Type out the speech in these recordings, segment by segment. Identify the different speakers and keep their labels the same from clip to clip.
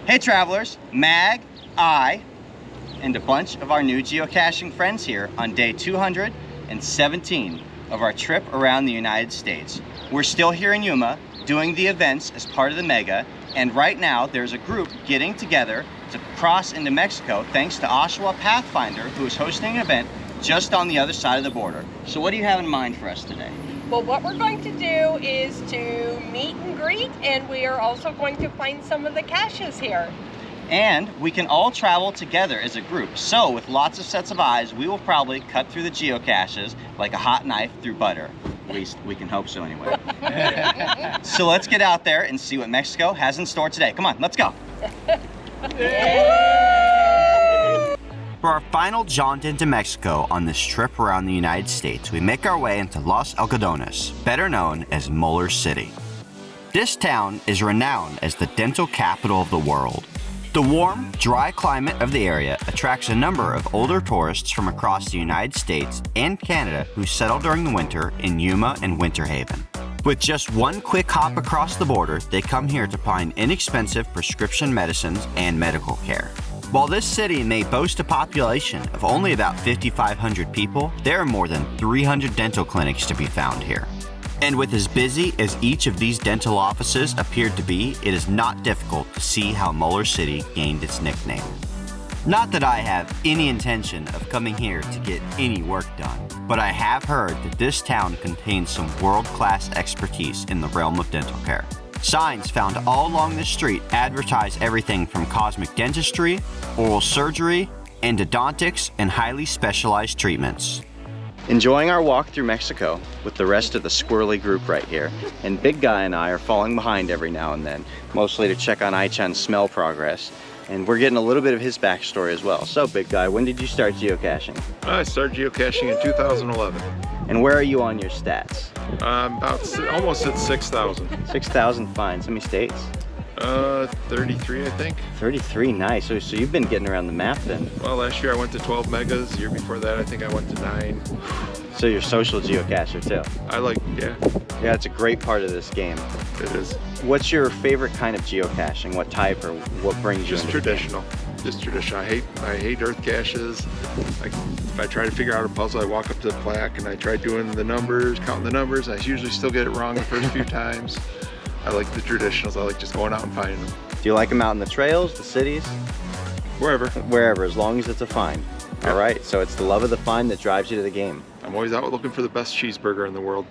Speaker 1: Hey travelers, Mag, I, and a bunch of our new geocaching friends here on day 217 of our trip around the United States. We're still here in Yuma doing the events as part of the Mega, and right now there's a group getting together to cross into Mexico thanks to OshawaPathFinder, who is hosting an event just on the other side of the border. So what do you have in mind for us today?
Speaker 2: Well, what we're going to do is to meet and greet, and we are also going to find some of the caches here.
Speaker 1: And we can all travel together as a group. So with lots of sets of eyes, we will probably cut through the geocaches like a hot knife through butter. At least we can hope so anyway. So let's get out there and see what Mexico has in store today. Come on, let's go. For our final jaunt into Mexico on this trip around the United States, we make our way into Los Algodones, better known as Molar City. This town is renowned as the dental capital of the world. The warm, dry climate of the area attracts a number of older tourists from across the United States and Canada who settle during the winter in Yuma and Winter Haven. With just one quick hop across the border, they come here to find inexpensive prescription medicines and medical care. While this city may boast a population of only about 5,500 people, there are more than 300 dental clinics to be found here. And with as busy as each of these dental offices appeared to be, it is not difficult to see how Molar City gained its nickname. Not that I have any intention of coming here to get any work done, but I have heard that this town contains some world-class expertise in the realm of dental care. Signs found all along the street advertise everything from cosmetic dentistry, oral surgery, endodontics, and highly specialized treatments. Enjoying our walk through Mexico with the rest of the squirrely group right here. And Big Guy and I are falling behind every now and then, mostly to check on Aichan's smell progress. And we're getting a little bit of his backstory as well. So Big Guy, when did you start geocaching?
Speaker 3: I started geocaching in 2011.
Speaker 1: And where are you on your stats?
Speaker 3: Almost at 6,000.
Speaker 1: 6,000 finds. How many states?
Speaker 3: 33, I think.
Speaker 1: 33, nice. So you've been getting around the map then.
Speaker 3: Well, last year I went to 12 megas. The year before that, I think I went to 9.
Speaker 1: So you're a social geocacher too?
Speaker 3: Yeah.
Speaker 1: Yeah, it's a great part of this game.
Speaker 3: It is.
Speaker 1: What's your favorite kind of geocaching? What type or what brings you into
Speaker 3: traditional. Just traditional. I hate earth caches. If I try to figure out a puzzle, I walk up to the plaque and I try doing the numbers, counting the numbers. I usually still get it wrong the first few times. I like the traditionals. I like just going out and finding them.
Speaker 1: Do you like them out in the trails, the cities?
Speaker 3: Wherever.
Speaker 1: Wherever, as long as it's a find.
Speaker 3: Yeah.
Speaker 1: All right, so it's the love of the find that drives you to the game.
Speaker 3: I'm always out looking for the best cheeseburger in the world.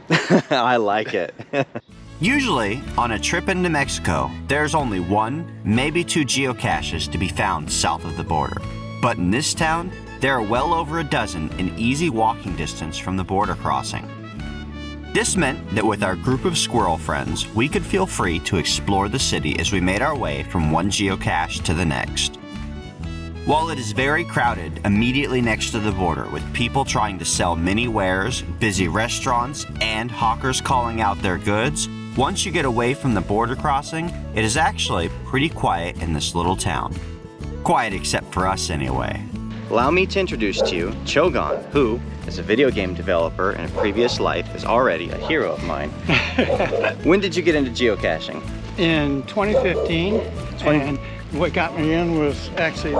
Speaker 1: I like it. Usually, on a trip into Mexico, there's only one, maybe two geocaches to be found south of the border. But in this town, there are well over a dozen in easy walking distance from the border crossing. This meant that with our group of squirrel friends, we could feel free to explore the city as we made our way from one geocache to the next. While it is very crowded immediately next to the border with people trying to sell mini wares, busy restaurants, and hawkers calling out their goods, once you get away from the border crossing, it is actually pretty quiet in this little town. Quiet except for us anyway. Allow me to introduce to you Chogon, who, as a video game developer in a previous life, is already a hero of mine. When did you get into geocaching?
Speaker 4: In 2015, and what got me in was actually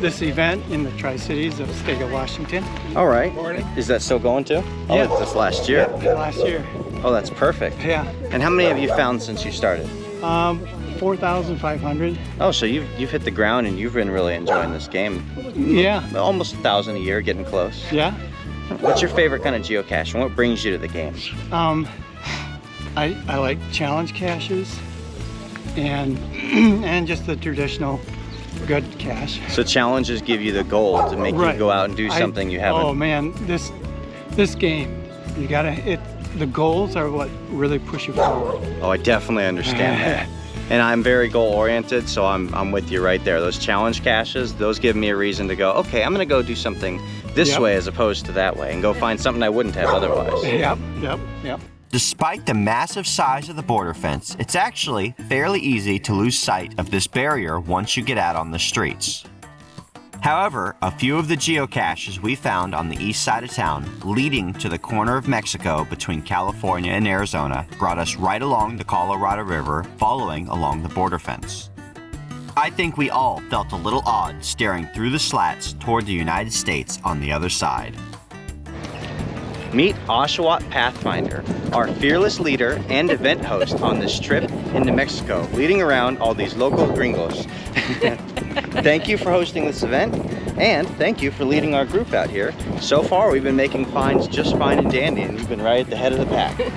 Speaker 4: this event in the Tri-Cities of the state of Washington.
Speaker 1: All right. Is that still going too? Oh,
Speaker 4: Yeah.
Speaker 1: this last year.
Speaker 4: Yeah, last year.
Speaker 1: Oh, that's perfect.
Speaker 4: Yeah.
Speaker 1: And how many have you found since you started?
Speaker 4: 4,500.
Speaker 1: Oh, so you've hit the ground and you've been really enjoying this game.
Speaker 4: Yeah.
Speaker 1: Almost 1,000 a year, getting close.
Speaker 4: Yeah.
Speaker 1: What's your favorite kind of geocache and what brings you to the game?
Speaker 4: I like challenge caches and and just the traditional good cache.
Speaker 1: So challenges give you the goal to make you go out and do something you haven't.
Speaker 4: Oh man, this game, the goals are what really push you forward.
Speaker 1: Oh, I definitely understand that. And I'm very goal oriented, so I'm with you right there. Those challenge caches, those give me a reason to go, okay, I'm gonna go do something this way as opposed to that way and go find something I wouldn't have otherwise.
Speaker 4: Yep.
Speaker 1: Despite the massive size of the border fence, it's actually fairly easy to lose sight of this barrier once you get out on the streets. However, a few of the geocaches we found on the east side of town, leading to the corner of Mexico between California and Arizona, brought us right along the Colorado River, following along the border fence. I think we all felt a little odd staring through the slats toward the United States on the other side.
Speaker 5: Meet OshawaPathFinder, our fearless leader and event host on this trip into Mexico, leading around all these local gringos. Thank you for hosting this event, and thank you for leading our group out here. So far, we've been making finds just fine and dandy, and you've been right at the head of the pack.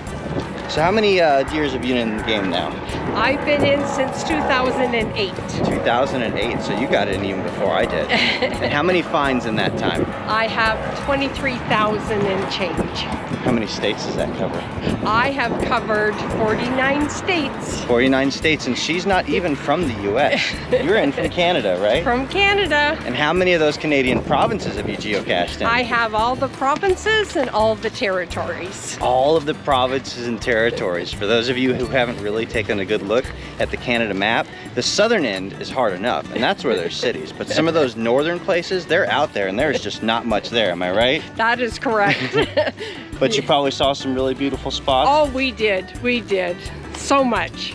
Speaker 5: So how many years have you been in the game now?
Speaker 2: I've been in since 2008.
Speaker 5: 2008, so you got in even before I did. And how many finds in that time?
Speaker 2: I have 23,000 and change.
Speaker 5: How many states does that cover?
Speaker 2: I have covered 49 states.
Speaker 5: 49 states, and she's not even from the US. You're in from Canada, right?
Speaker 2: From Canada.
Speaker 5: And how many of those Canadian provinces have you geocached in?
Speaker 2: I have all the provinces and all the territories.
Speaker 5: All of the provinces and territories. For those of you who haven't really taken a good look at the Canada map, the southern end is hard enough, and that's where there's cities. But some of those northern places, they're out there, and there's just not much there. Am I right?
Speaker 2: That is correct.
Speaker 5: But you probably saw some really beautiful spots.
Speaker 2: Oh, we did. We did. So much.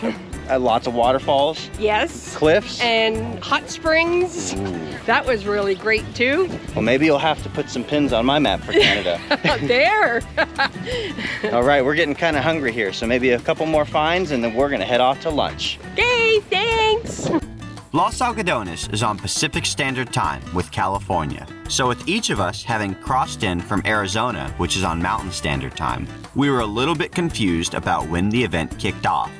Speaker 5: Lots of waterfalls.
Speaker 2: Yes.
Speaker 5: Cliffs.
Speaker 2: And hot springs.
Speaker 5: Ooh.
Speaker 2: That was really great too.
Speaker 5: Well, maybe you'll have to put some pins on my map for Canada.
Speaker 2: There.
Speaker 5: All right, we're getting kind of hungry here, so maybe a couple more finds and then we're gonna head off to lunch.
Speaker 2: Okay, thanks.
Speaker 1: Los Algodones is on Pacific Standard Time with California. So with each of us having crossed in from Arizona, which is on Mountain Standard Time, we were a little bit confused about when the event kicked off.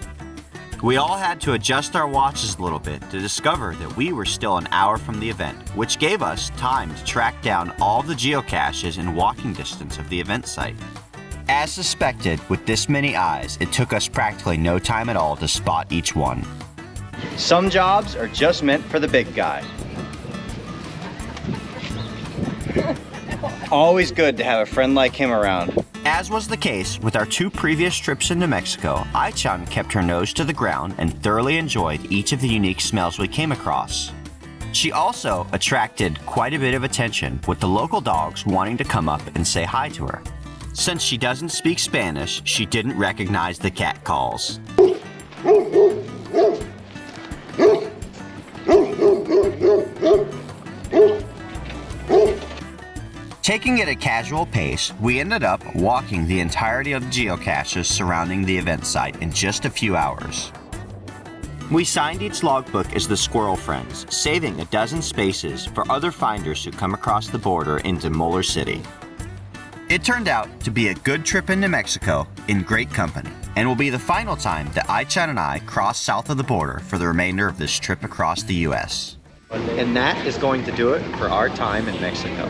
Speaker 1: We all had to adjust our watches a little bit to discover that we were still an hour from the event, which gave us time to track down all the geocaches in walking distance of the event site. As suspected, with this many eyes, it took us practically no time at all to spot each one.
Speaker 5: Some jobs are just meant for the big guy. Always good to have a friend like him around.
Speaker 1: As was the case with our two previous trips into Mexico, Ai-chan kept her nose to the ground and thoroughly enjoyed each of the unique smells we came across. She also attracted quite a bit of attention, with the local dogs wanting to come up and say hi to her. Since she doesn't speak Spanish, she didn't recognize the cat calls. Taking it at a casual pace, we ended up walking the entirety of the geocaches surrounding the event site in just a few hours. We signed each logbook as the Squirrel Friends, saving a dozen spaces for other finders who come across the border into Molar City. It turned out to be a good trip into Mexico in great company, and will be the final time that Ai-chan and I cross south of the border for the remainder of this trip across the U.S.
Speaker 5: And that is going to do it for our time in Mexico.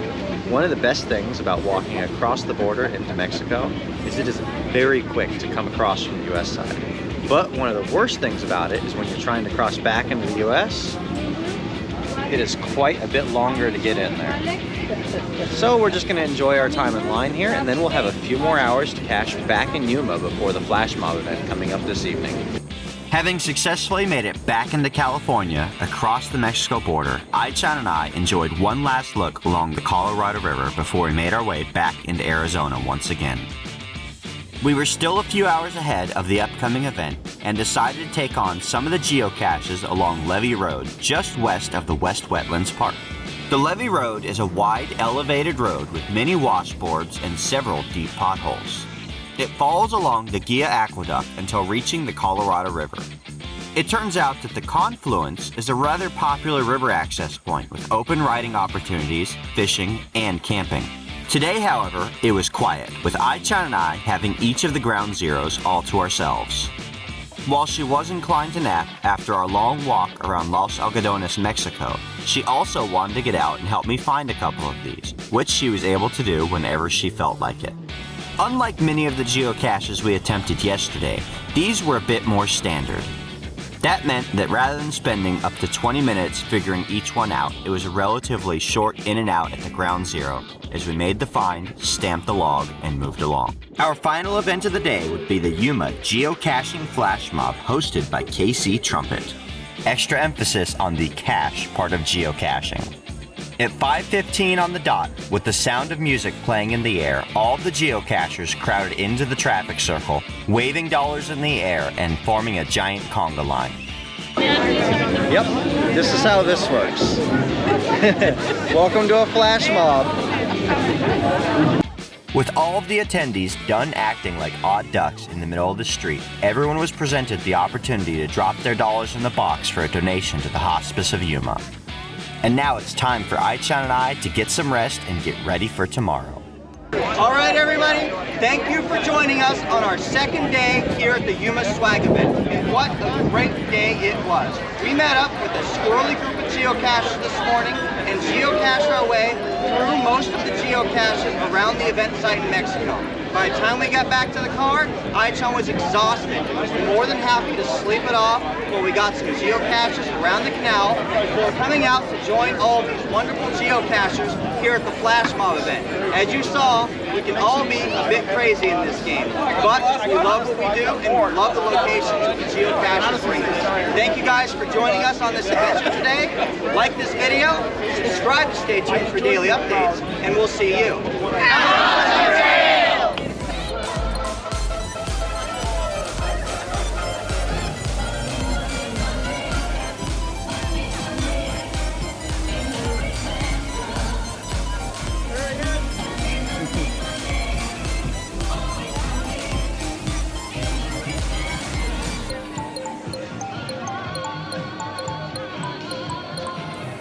Speaker 5: One of the best things about walking across the border into Mexico is it is very quick to come across from the US side. But one of the worst things about it is when you're trying to cross back into the US, it is quite a bit longer to get in there. So we're just going to enjoy our time in line here, and then we'll have a few more hours to cache back in Yuma before the flash mob event coming up this evening.
Speaker 1: Having successfully made it back into California across the Mexico border, Ai-chan and I enjoyed one last look along the Colorado River before we made our way back into Arizona once again. We were still a few hours ahead of the upcoming event and decided to take on some of the geocaches along Levee Road just west of the West Wetlands Park. The Levee Road is a wide, elevated road with many washboards and several deep potholes. It follows along the Gia Aqueduct until reaching the Colorado River. It turns out that the confluence is a rather popular river access point with open riding opportunities, fishing, and camping. Today, however, it was quiet, with Ai-chan and I having each of the ground zeros all to ourselves. While she was inclined to nap after our long walk around Los Algodones, Mexico, she also wanted to get out and help me find a couple of these, which she was able to do whenever she felt like it. Unlike many of the geocaches we attempted yesterday, these were a bit more standard. That meant that rather than spending up to 20 minutes figuring each one out, it was a relatively short in and out at the ground zero as we made the find, stamped the log, and moved along. Our final event of the day would be the Yuma Geo-caching Flash Mob hosted by KCTrumpet. Extra emphasis on the cache part of geocaching. At 5:15 on the dot, with the sound of music playing in the air, all the geocachers crowded into the traffic circle, waving dollars in the air and forming a giant conga line.
Speaker 5: Yep. This is how this works. Welcome to a flash mob.
Speaker 1: With all of the attendees done acting like odd ducks in the middle of the street, everyone was presented the opportunity to drop their dollars in the box for a donation to the Hospice of Yuma. And now it's time for Ai-chan and I to get some rest and get ready for tomorrow.
Speaker 6: All right, everybody, thank you for joining us on our second day here at the Yuma Swag event. And what a great day it was. We met up with a squirrely group of geocachers this morning and geocached our way through most of the geocaches around the event site in Mexico. By the time we got back to the car, Ai-chan was exhausted. He was more than happy to sleep it off while we got some geocaches around the canal before coming out to join all of these wonderful geocachers here at the Flash Mob event. As you saw, we can all be a bit crazy in this game, but we love what we do and we love the locations that the geocaches bring us. Thank you guys for joining us on this adventure today. Like this video, subscribe to stay tuned for daily updates, and we'll see you.